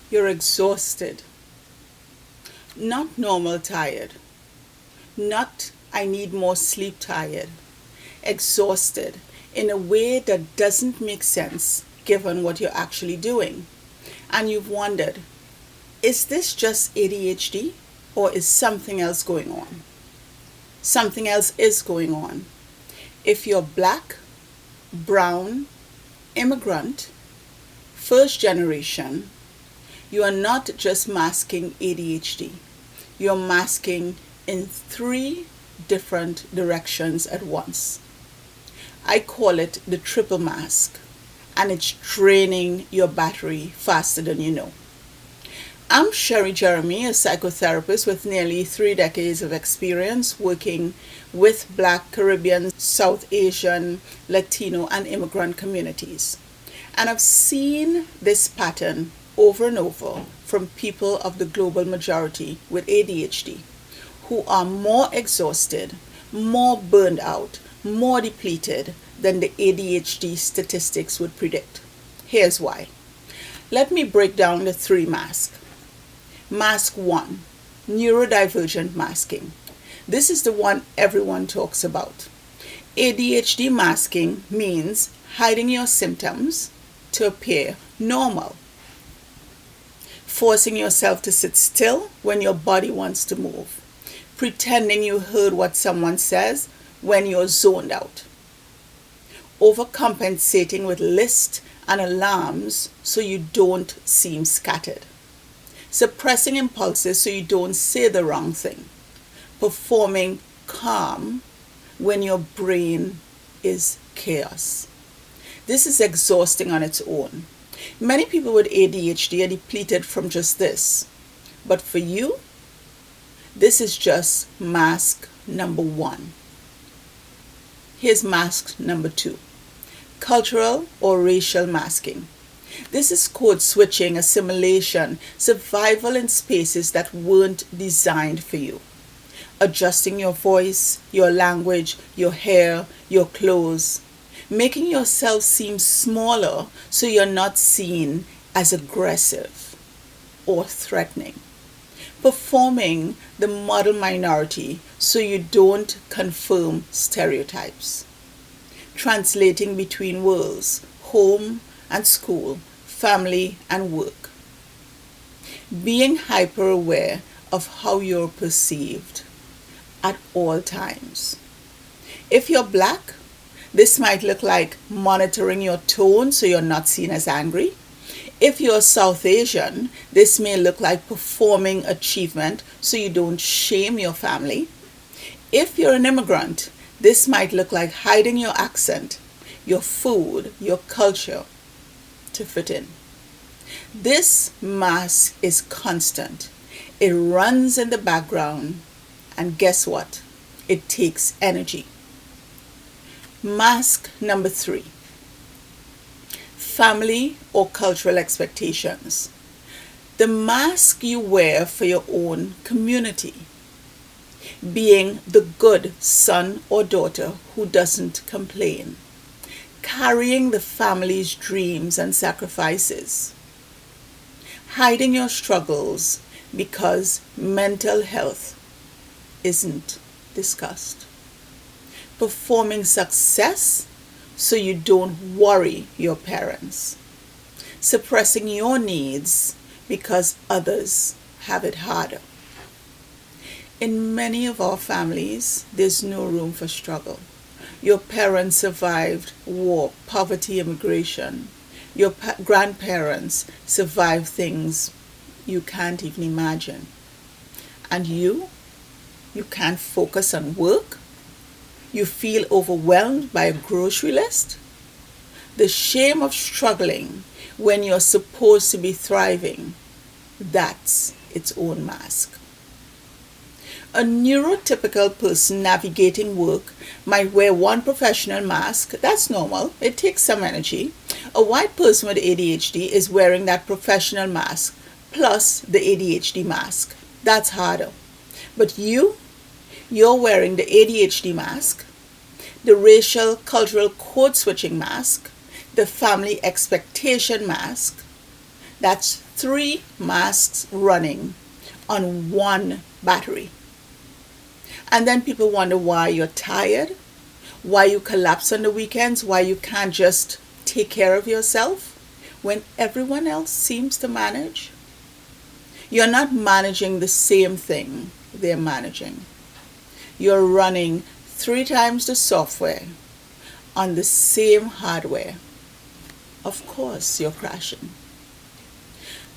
You're exhausted. Not normal tired. Not I need more sleep tired. Exhausted in a way that doesn't make sense given what you're actually doing. And you've wondered, is this just ADHD or is something else going on? Something else is going on. If you're black, brown, immigrant, first generation, you are not just masking ADHD. You're masking in 3 different directions at once. I call it the triple mask, and it's draining your battery faster than you know. I'm Sherry Jeremy, a psychotherapist with nearly 3 decades of experience working with Black, Caribbean, South Asian, Latino, and immigrant communities. And I've seen this pattern over and over from people of the global majority with ADHD who are more exhausted, more burned out, more depleted than the ADHD statistics would predict. Here's why. Let me break down the 3 masks. Mask 1, neurodivergent masking. This is the one everyone talks about. ADHD masking means hiding your symptoms to appear normal. Forcing yourself to sit still when your body wants to move. Pretending you heard what someone says when you're zoned out. Overcompensating with lists and alarms so you don't seem scattered. Suppressing impulses so you don't say the wrong thing. Performing calm when your brain is chaos. This is exhausting on its own. Many people with ADHD are depleted from just this. But for you, this is just mask number 1. Here's mask number 2. Cultural or racial masking. This is code switching, assimilation, survival in spaces that weren't designed for you. Adjusting your voice, your language, your hair, your clothes. Making yourself seem smaller so you're not seen as aggressive or threatening. Performing the model minority so you don't confirm stereotypes. Translating between worlds, home and school, family and work. Being hyper aware of how you're perceived at all times. If you're black, this might look like monitoring your tone so you're not seen as angry. If you're South Asian, this may look like performing achievement so you don't shame your family. If you're an immigrant, this might look like hiding your accent, your food, your culture to fit in. This mask is constant. It runs in the background, and guess what? It takes energy. Mask number 3. Family or cultural expectations. The mask you wear for your own community. Being the good son or daughter who doesn't complain. Carrying the family's dreams and sacrifices. Hiding your struggles because mental health isn't discussed. Performing success so you don't worry your parents. Suppressing your needs because others have it harder. In many of our families, there's no room for struggle. Your parents survived war, poverty, immigration. Your grandparents survived things you can't even imagine. And you can't focus on work. You feel overwhelmed by a grocery list. The shame of struggling when you're supposed to be thriving, that's its own mask. A neurotypical person navigating work might wear one professional mask. That's normal. It takes some energy. A white person with ADHD is wearing that professional mask plus the ADHD mask. That's harder. But you're wearing the ADHD mask, the racial cultural code switching mask, the family expectation mask, That's 3 masks running on one battery. And then people wonder why you're tired, why you collapse on the weekends, why you can't just take care of yourself when everyone else seems to manage. You're not managing the same thing they're managing. You're running 3 times the software on the same hardware. Of course, you're crashing.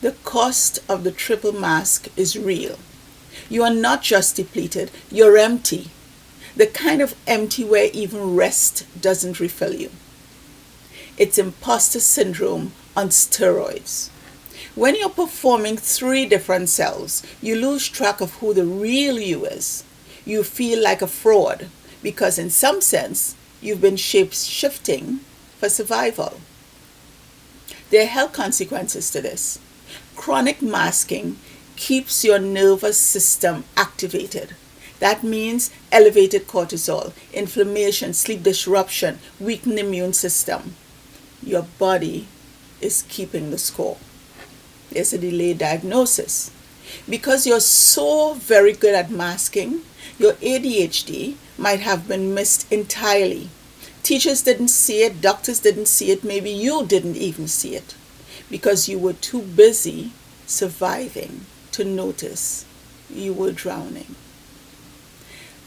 The cost of the triple mask is real. You are not just depleted, you're empty. The kind of empty where even rest doesn't refill you. It's imposter syndrome on steroids. When you're performing 3 different selves, you lose track of who the real you is. You feel like a fraud because in some sense, you've been shape-shifting for survival. There are health consequences to this. Chronic masking keeps your nervous system activated. That means elevated cortisol, inflammation, sleep disruption, weakened immune system. Your body is keeping the score. There's a delayed diagnosis. Because you're so very good at masking, your ADHD might have been missed entirely. Teachers didn't see it, doctors didn't see it, maybe you didn't even see it because you were too busy surviving to notice you were drowning.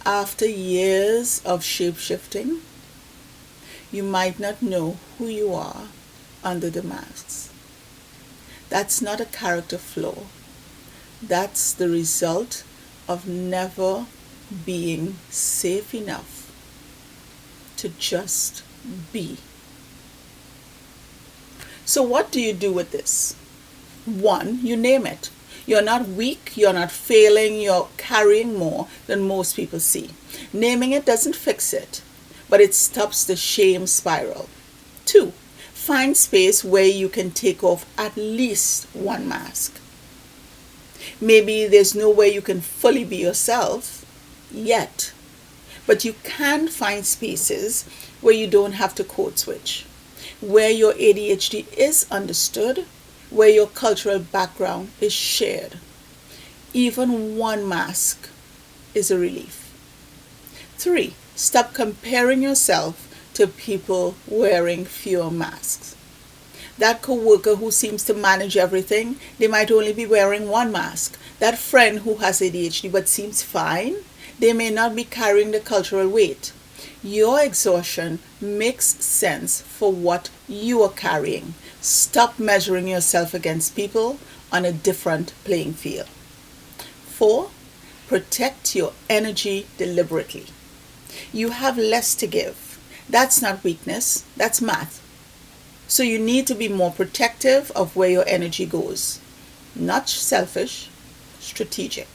After years of shape-shifting, you might not know who you are under the masks. That's not a character flaw. That's the result of never being safe enough to just be. So what do you do with this? 1, you name it. You're not weak, you're not failing, you're carrying more than most people see. Naming it doesn't fix it, but it stops the shame spiral. 2, find space where you can take off at least 1 mask. Maybe there's no way you can fully be yourself yet, but you can find spaces where you don't have to code switch, where your ADHD is understood, where your cultural background is shared. Even 1 mask is a relief. 3, stop comparing yourself to people wearing fewer masks. That coworker who seems to manage everything, they might only be wearing 1 mask. That friend who has ADHD but seems fine, they may not be carrying the cultural weight. Your exhaustion makes sense for what you are carrying. Stop measuring yourself against people on a different playing field. 4, protect your energy deliberately. You have less to give. That's not weakness, that's math. So you need to be more protective of where your energy goes. Not selfish, strategic.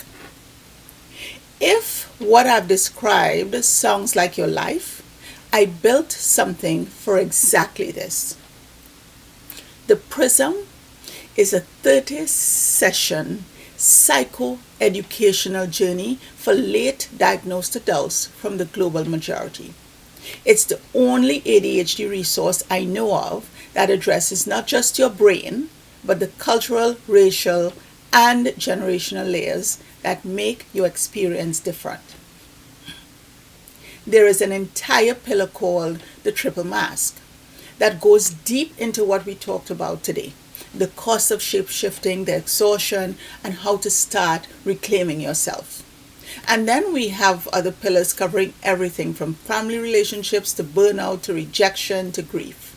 If what I've described sounds like your life, I built something for exactly this. The Prism is a 30-session psychoeducational journey for late diagnosed adults from the global majority. It's the only ADHD resource I know of that addresses not just your brain, but the cultural, racial, and generational layers that make your experience different. There is an entire pillar called the Triple Mask that goes deep into what we talked about today. The cost of shape-shifting, the exhaustion, and how to start reclaiming yourself. And then we have other pillars covering everything from family relationships to burnout to rejection to grief.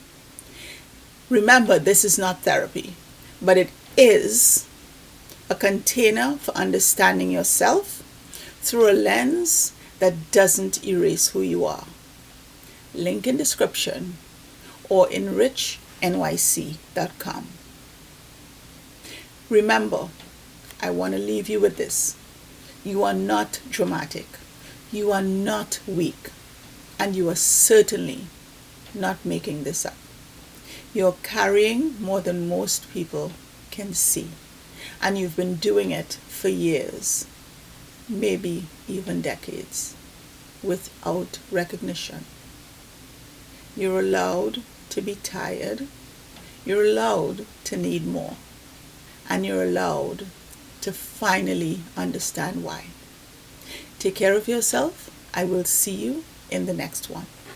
Remember, this is not therapy, but it is a container for understanding yourself through a lens that doesn't erase who you are. Link in description or enrichnyc.com. Remember, I want to leave you with this. You are not dramatic. You are not weak. And you are certainly not making this up. You're carrying more than most people can see. And you've been doing it for years, maybe even decades, without recognition. You're allowed to be tired. You're allowed to need more. and you're allowed to finally understand why. Take care of yourself. I will see you in the next one.